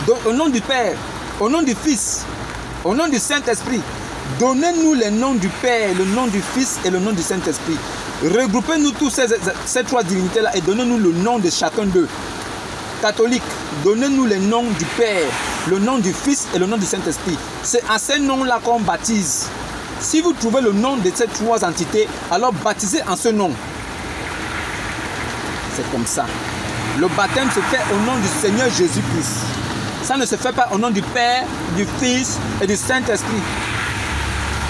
Donc, au nom du Père, au nom du Fils, au nom du Saint-Esprit, donnez-nous le nom du Père, le nom du Fils et le nom du Saint-Esprit. Regroupez-nous tous ces trois divinités-là et donnez-nous le nom de chacun d'eux. Catholique, donnez-nous le nom du Père, le nom du Fils et le nom du Saint-Esprit. C'est à ces noms-là qu'on baptise. Si vous trouvez le nom de ces trois entités, alors baptisez en ce nom. C'est comme ça. Le baptême se fait au nom du Seigneur Jésus-Christ. Ça ne se fait pas au nom du Père, du Fils et du Saint-Esprit.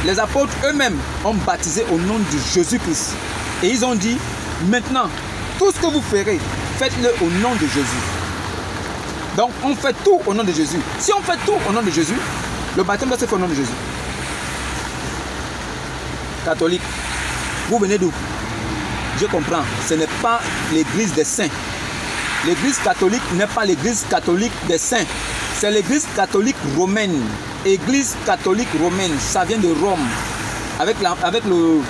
Les apôtres eux-mêmes ont baptisé au nom de Jésus-Christ. Et ils ont dit, maintenant, tout ce que vous ferez, faites-le au nom de Jésus. Donc, on fait tout au nom de Jésus. Si on fait tout au nom de Jésus, le baptême doit se faire au nom de Jésus. Catholique, vous venez d'où? Je comprends, ce n'est pas l'église des saints. L'église catholique n'est pas l'église catholique des saints. C'est l'église catholique romaine. Église catholique romaine, ça vient de Rome. Avec le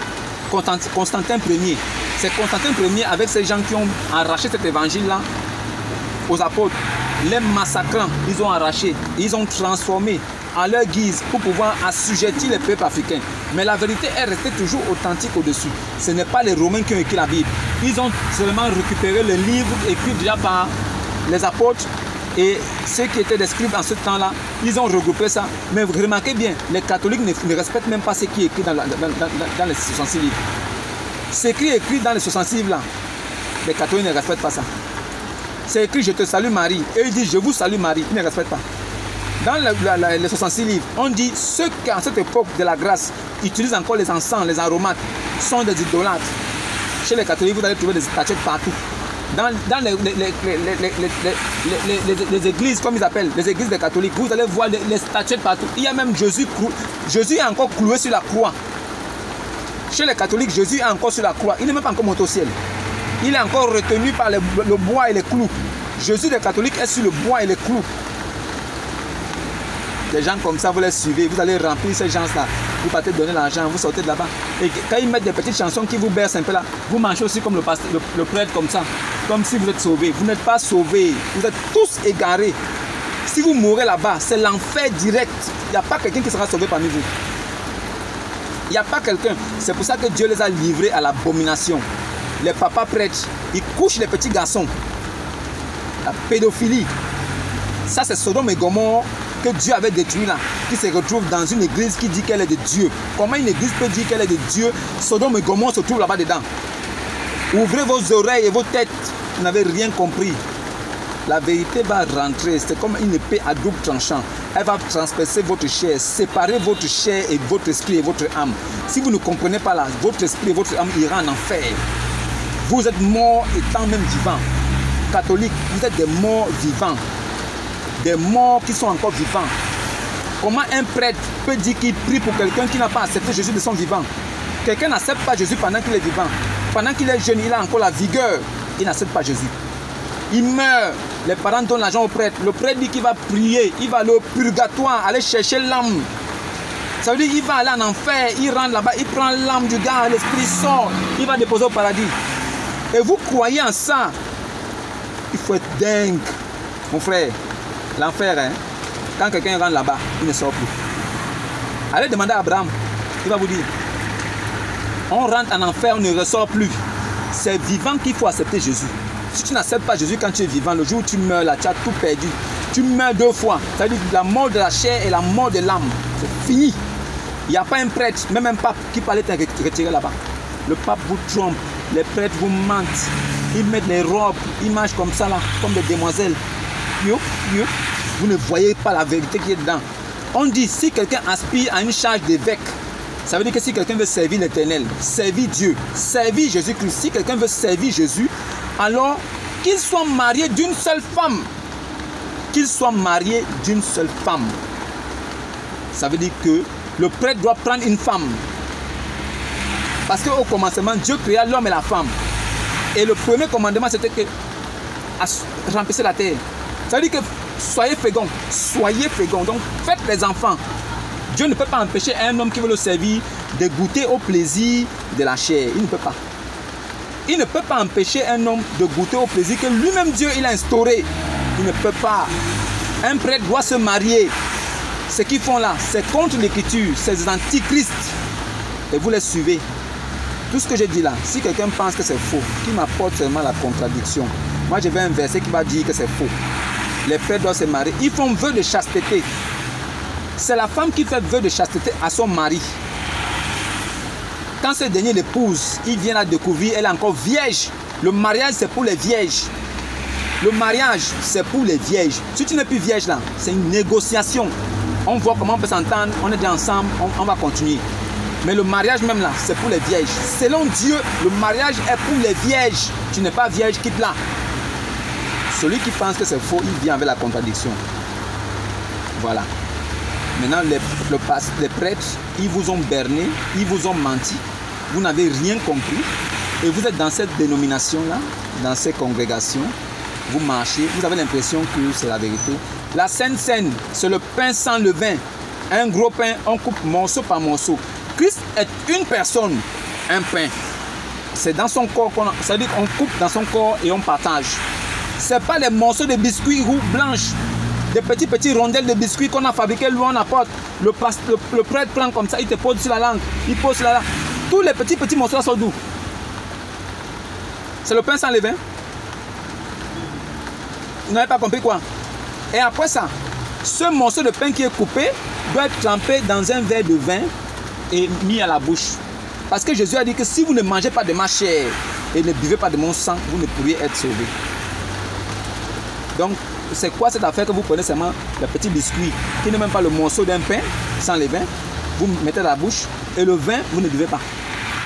Constantin Ier. C'est Constantin Ier avec ces gens qui ont arraché cet évangile-là aux apôtres. Les massacrants, ils ont arraché, ils ont transformé à leur guise pour pouvoir assujettir les peuples africains. Mais la vérité est restée toujours authentique au-dessus. Ce n'est pas les Romains qui ont écrit la Bible. Ils ont seulement récupéré le livre écrit déjà par les apôtres et ceux qui étaient des scribes en ce temps-là. Ils ont regroupé ça. Mais vous remarquez bien, les catholiques ne respectent même pas ce qui est écrit dans les 66 livres. Ce qui est écrit dans les 66 livres là, les catholiques ne respectent pas ça. C'est écrit je te salue Marie. Et ils disent je vous salue Marie. Ils ne respectent pas. Dans les 66 livres, on dit ceux qui, en cette époque de la grâce, utilisent encore les encens, les aromates, sont des idolâtres. Chez les catholiques, vous allez trouver des statuettes partout. Dans les églises, comme ils appellent, les églises des catholiques, vous allez voir les statuettes partout. Il y a même Jésus est encore cloué sur la croix. Chez les catholiques, Jésus est encore sur la croix. Il n'est même pas encore monté au ciel. Il est encore retenu par le bois et les clous. Jésus des catholiques est sur le bois et les clous. Des gens comme ça, vous les suivez, vous allez remplir ces gens-là. Vous partez donner l'argent, vous sortez de là-bas. Et quand ils mettent des petites chansons qui vous bercent un peu là, vous mangez aussi comme le prêtre comme ça. Comme si vous êtes sauvés. Vous n'êtes pas sauvés. Vous êtes tous égarés. Si vous mourrez là-bas, c'est l'enfer direct. Il n'y a pas quelqu'un qui sera sauvé parmi vous. Il n'y a pas quelqu'un. C'est pour ça que Dieu les a livrés à l'abomination. Les papas prêtres, ils couchent les petits garçons. La pédophilie. Ça, c'est Sodome et Gomorrhe que Dieu avait détruit là, qui se retrouve dans une église qui dit qu'elle est de Dieu. Comment une église peut dire qu'elle est de Dieu? Sodome et Gomorrhe se trouvent là-bas dedans. Ouvrez vos oreilles et vos têtes, vous n'avez rien compris. La vérité va rentrer, c'est comme une épée à double tranchant. Elle va transpercer votre chair, séparer votre chair et votre esprit et votre âme. Si vous ne comprenez pas là, votre esprit et votre âme iront en enfer. Vous êtes morts étant même vivants. Catholiques, vous êtes des morts vivants. Des morts qui sont encore vivants. Comment un prêtre peut dire qu'il prie pour quelqu'un qui n'a pas accepté Jésus de son vivant? Quelqu'un n'accepte pas Jésus pendant qu'il est vivant. Pendant qu'il est jeune, il a encore la vigueur. Il n'accepte pas Jésus. Il meurt. Les parents donnent l'argent au prêtre. Le prêtre dit qu'il va prier. Il va aller au purgatoire, aller chercher l'âme. Ça veut dire qu'il va aller en enfer. Il rentre là-bas, il prend l'âme du gars, l'esprit sort. Il va déposer au paradis. Et vous croyez en ça? Il faut être dingue, mon frère. L'enfer, hein? Quand quelqu'un rentre là-bas, il ne sort plus. Allez demander à Abraham, il va vous dire. On rentre en enfer, on ne ressort plus. C'est vivant qu'il faut accepter Jésus. Si tu n'acceptes pas Jésus quand tu es vivant, le jour où tu meurs là, tu as tout perdu. Tu meurs deux fois. Ça veut dire la mort de la chair et la mort de l'âme. C'est fini. Il n'y a pas un prêtre, même un pape qui parlait de te retirer là-bas. Le pape vous trompe, les prêtres vous mentent. Ils mettent les robes, ils marchent comme ça là, comme des demoiselles. Vous ne voyez pas la vérité qui est dedans. On dit si quelqu'un aspire à une charge d'évêque, ça veut dire que si quelqu'un veut servir l'Éternel, servir Dieu, servir Jésus-Christ, si quelqu'un veut servir Jésus, alors qu'il soit marié d'une seule femme. Qu'il soit marié d'une seule femme. Ça veut dire que le prêtre doit prendre une femme. Parce qu'au commencement, Dieu créa l'homme et la femme. Et le premier commandement, c'était que remplissez la terre. Ça veut dire que soyez féconds. Soyez féconds. Donc faites les enfants. Dieu ne peut pas empêcher un homme qui veut le servir de goûter au plaisir de la chair. Il ne peut pas. Il ne peut pas empêcher un homme de goûter au plaisir que lui-même Dieu il a instauré. Il ne peut pas. Un prêtre doit se marier. Ce qu'ils font là, c'est contre l'écriture, c'est des antichrists. Et vous les suivez. Tout ce que j'ai dit là, si quelqu'un pense que c'est faux, qui m'apporte seulement la contradiction. Moi, j'ai un verset qui va dire que c'est faux. Les prêtres doivent se marier. Ils font vœu de chasteté. C'est la femme qui fait vœu de chasteté à son mari. Quand ce dernier l'épouse, il vient la découvrir, elle est encore vierge. Le mariage, c'est pour les vierges. Le mariage, c'est pour les vierges. Si tu n'es plus vierge là, c'est une négociation. On voit comment on peut s'entendre, on est déjà ensemble, on va continuer. Mais le mariage même là, c'est pour les vierges. Selon Dieu, le mariage est pour les vierges. Tu n'es pas vierge, quitte-la. Celui qui pense que c'est faux, il vient avec la contradiction. Voilà. Maintenant, les prêtres, ils vous ont berné, ils vous ont menti. Vous n'avez rien compris. Et vous êtes dans cette dénomination-là, dans ces congrégations. Vous marchez, vous avez l'impression que c'est la vérité. La Sainte Seine, c'est le pain sans levain. Un gros pain, on coupe morceau par morceau. Christ est une personne, un pain. C'est dans son corps qu'on a. C'est-à-dire qu'on coupe dans son corps et on partage. Ce n'est pas les morceaux de biscuits roux blanches, des petits rondelles de biscuits qu'on a fabriqués, lui on apporte. Le prêtre prend comme ça, il te pose sur la langue, il pose sur la langue. Tous les petits morceaux sont d'où? C'est le pain sans levain. Vous n'avez pas compris quoi? Et après ça, ce morceau de pain qui est coupé doit être trempé dans un verre de vin et mis à la bouche. Parce que Jésus a dit que si vous ne mangez pas de ma chair et ne buvez pas de mon sang, vous ne pourriez être sauvés. Donc, c'est quoi cette affaire que vous prenez seulement le petit biscuit qui n'est même pas le morceau d'un pain sans levain, vous mettez à la bouche et le vin, vous ne buvez pas.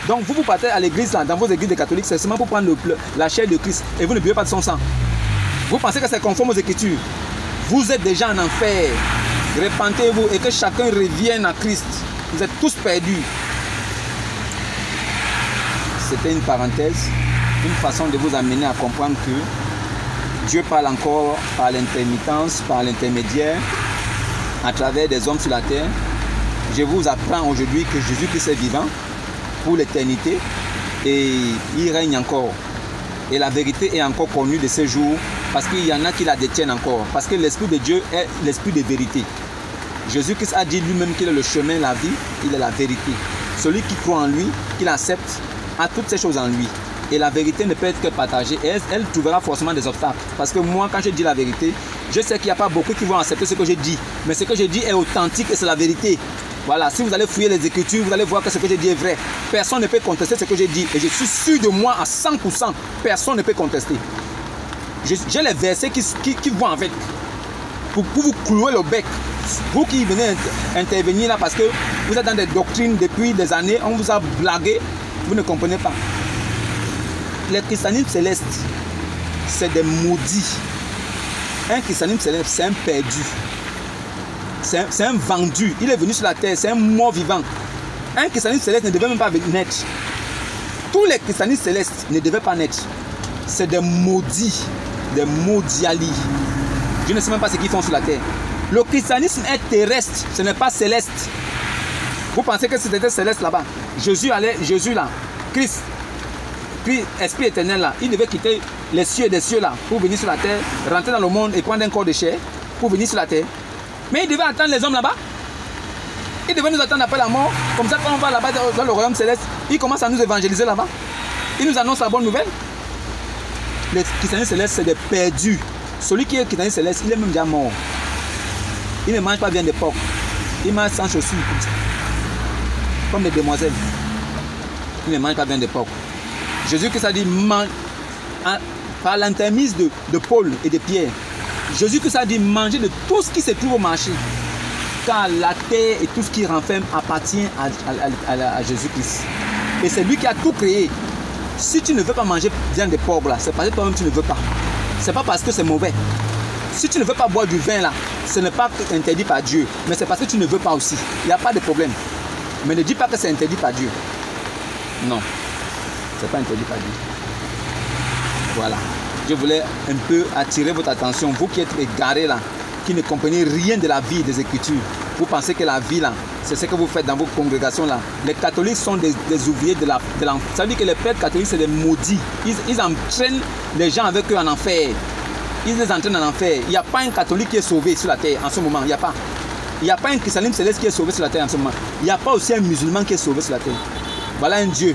Donc, vous partez à l'église, là, dans vos églises de catholiques, c'est seulement pour prendre la chair de Christ et vous ne buvez pas de son sang. Vous pensez que c'est conforme aux Écritures. Vous êtes déjà en enfer. Repentez-vous et que chacun revienne à Christ. Vous êtes tous perdus. C'était une parenthèse, une façon de vous amener à comprendre que Dieu parle encore par l'intermittence, par l'intermédiaire, à travers des hommes sur la terre. Je vous apprends aujourd'hui que Jésus-Christ est vivant pour l'éternité et il règne encore. Et la vérité est encore connue de ces jours parce qu'il y en a qui la détiennent encore. Parce que l'Esprit de Dieu est l'Esprit de vérité. Jésus-Christ a dit lui-même qu'il est le chemin, la vie, il est la vérité. Celui qui croit en lui, qui l'accepte, a toutes ces choses en lui. Et la vérité ne peut être que partagée. Et elle trouvera forcément des obstacles. Parce que moi, quand je dis la vérité, je sais qu'il n'y a pas beaucoup qui vont accepter ce que je dis. Mais ce que je dis est authentique et c'est la vérité. Voilà, si vous allez fouiller les Écritures, vous allez voir que ce que je dis est vrai. Personne ne peut contester ce que j'ai dit. Et je suis sûr de moi à 100%. Personne ne peut contester. J'ai les versets qui vont avec. Pour vous clouer le bec. Vous qui venez intervenir là parce que vous êtes dans des doctrines depuis des années, on vous a blagué, vous ne comprenez pas. Le christianisme céleste, c'est des maudits. Un christianisme céleste, c'est un perdu. C'est un vendu. Il est venu sur la terre, c'est un mort vivant. Un christianisme céleste ne devait même pas naître. Tous les christianismes célestes ne devaient pas naître. C'est des maudits, des maudialis. Je ne sais même pas ce qu'ils font sur la terre. Le christianisme est terrestre, ce n'est pas céleste. Vous pensez que c'était céleste là-bas? Jésus là, Christ, puis Esprit éternel là, il devait quitter les cieux et des cieux là pour venir sur la terre, rentrer dans le monde et prendre un corps de chair pour venir sur la terre. Mais il devait attendre les hommes là-bas. Il devait nous attendre après la mort. Comme ça, quand on va là-bas dans le royaume céleste, il commence à nous évangéliser là-bas. Il nous annonce la bonne nouvelle. Les christianistes célestes, c'est des perdus. Celui qui est christianiste céleste, il est même déjà mort. Il ne mange pas bien d'époque. Il mange sans chaussures. Comme les demoiselles. Il ne mange pas bien d'époque. Jésus-Christ a dit, par l'intermise de Paul et de Pierre, Jésus-Christ a dit, mangez de tout ce qui se trouve au marché. Car la terre et tout ce qui renferme appartient à Jésus-Christ. Et c'est lui qui a tout créé. Si tu ne veux pas manger bien de porc là, c'est parce que toi-même tu ne veux pas. C'est pas parce que c'est mauvais. Si tu ne veux pas boire du vin là, ce n'est pas interdit par Dieu, mais c'est parce que tu ne veux pas aussi. Il n'y a pas de problème. Mais ne dis pas que c'est interdit par Dieu. Non, c'est pas interdit par Dieu. Voilà. Je voulais un peu attirer votre attention, vous qui êtes égarés là, qui ne comprenez rien de la vie des Écritures. Vous pensez que la vie là, c'est ce que vous faites dans vos congrégations là. Les catholiques sont des ouvriers de l'enfer. Ça veut dire que les prêtres catholiques c'est des maudits. Ils entraînent les gens avec eux en enfer. ils les entraînent en enfer. Il n'y a pas un catholique qui est sauvé sur la terre en ce moment. Il n'y a pas. Il n'y a pas un christianisme céleste qui est sauvé sur la terre en ce moment. Il n'y a pas aussi un musulman qui est sauvé sur la terre. Voilà un Dieu